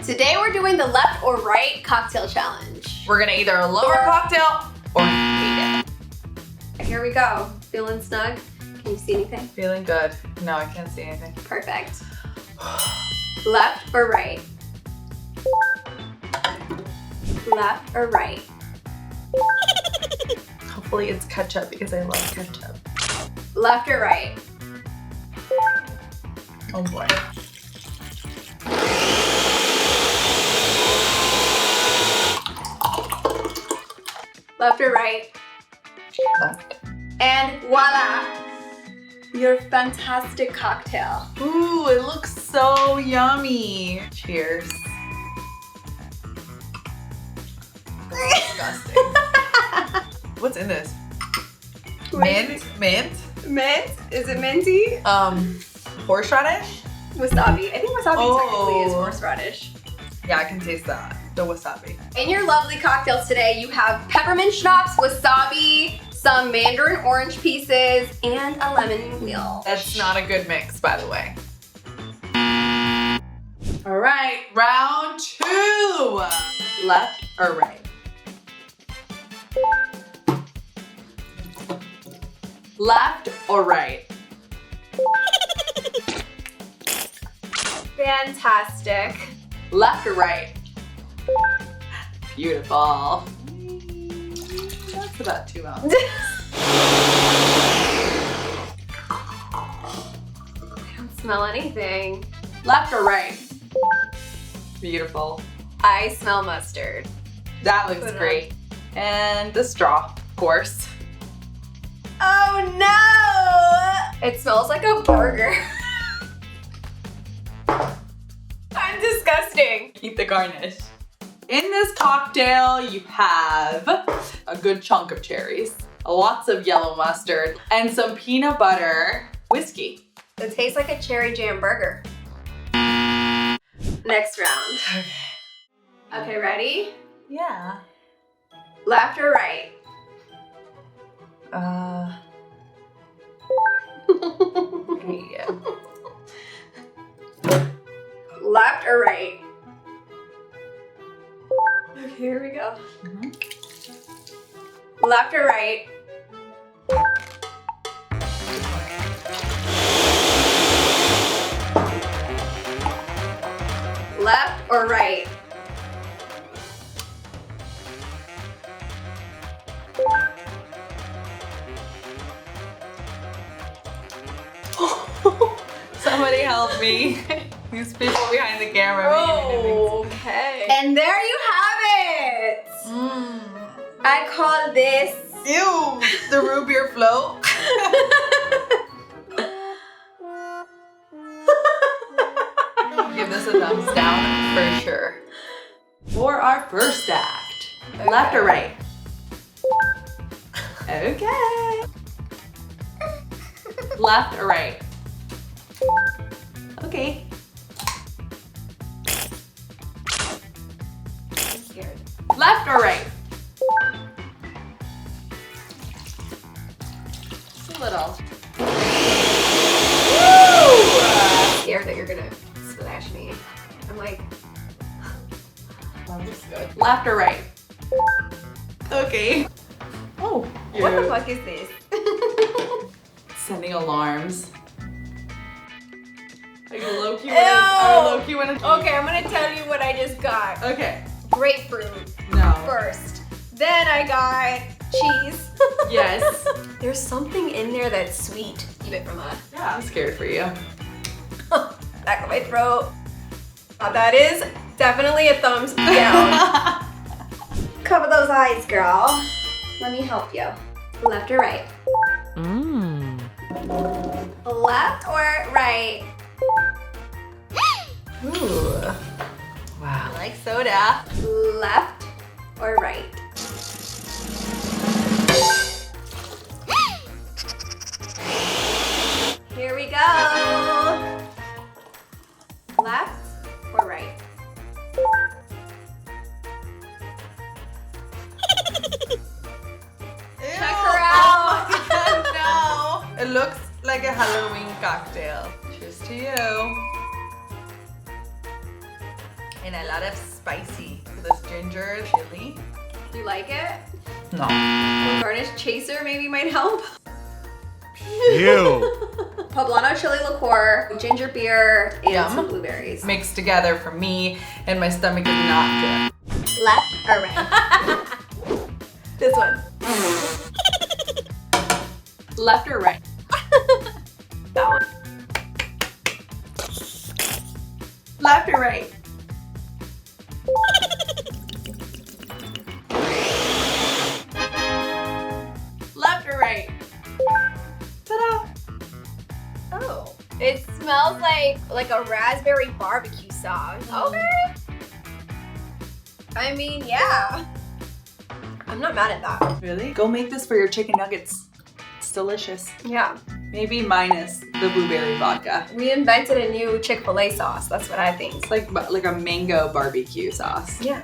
Today we're doing the left or right cocktail challenge. We're gonna either lower cocktail or hate it. Here we go. Feeling snug? Can you see anything? Feeling good. No, I can't see anything. Perfect. Left or right? Left or right? Hopefully it's ketchup because I love ketchup. Left or right? Oh boy. Left or right? Left. And voila! Your fantastic cocktail. Ooh, it looks so yummy. Cheers. Disgusting. What's in this? Mint? Mint? Mint? Is it minty? Horseradish? Wasabi. I think wasabi technically is Oh. horseradish. Yeah, I can taste that. The wasabi. In your lovely cocktails today, you have peppermint schnapps, wasabi, some mandarin orange pieces, and a lemon wheel. That's not a good mix, by the way. All right, round 2. Left or right? Left or right? Fantastic. Left or right? Beautiful. That's about 2 ounces. I don't smell anything. Left or right? Beautiful. I smell mustard. That looks Put it great. And the straw, of course. Oh no! It smells like a burger. I'm disgusting. Eat the garnish. In this cocktail, you have a good chunk of cherries, lots of yellow mustard, and some peanut butter whiskey. It tastes like a cherry jam burger. Next round. Okay, ready? Yeah. Left or right? Yeah. Left or right? Okay, here we go. Left or right? Left or right? Somebody help me. These people behind the camera. Okay. And there you have it. I call this Ew, the root beer float. Give this a thumbs down for sure. For our first act, left or right? Okay. Left or right? Okay. I'm scared. Left or right? Just a little. I'm scared that you're gonna splash me. I'm like, That looks good. Left or right? Okay. Oh, what the fuck is this? Sending alarms. Are you low-key Ew. wanna Okay, I'm gonna tell you what I just got. Okay. Grapefruit No. first. Then I got cheese. Yes. There's something in there that's sweet. Keep it from a Yeah, I'm scared for you. back of my throat. That is definitely a thumbs down. Cover those eyes, girl. Let me help you. Left or right? Left or right? Ooh. Wow. I like soda. Left or right? Here we go. Left or right? Check her out. No. It looks like a Halloween cocktail. Cheers to you. And a lot of spicy. This ginger chili. Do you like it? No. A garnish chaser maybe might help. Ew. Poblano chili liqueur, ginger beer, and Yum. some blueberries. Mixed together for me, and my stomach is not good. Left or right? This one. Left or right? That one. Left or right? Left or right? Ta-da! Oh. It smells like a raspberry barbecue sauce. Okay. I mean, yeah. I'm not mad at that. Really? Go make this for your chicken nuggets. It's delicious. Yeah. Maybe minus the blueberry vodka. We invented a new Chick-fil-A sauce. That's what I think. It's like a mango barbecue sauce. Yeah.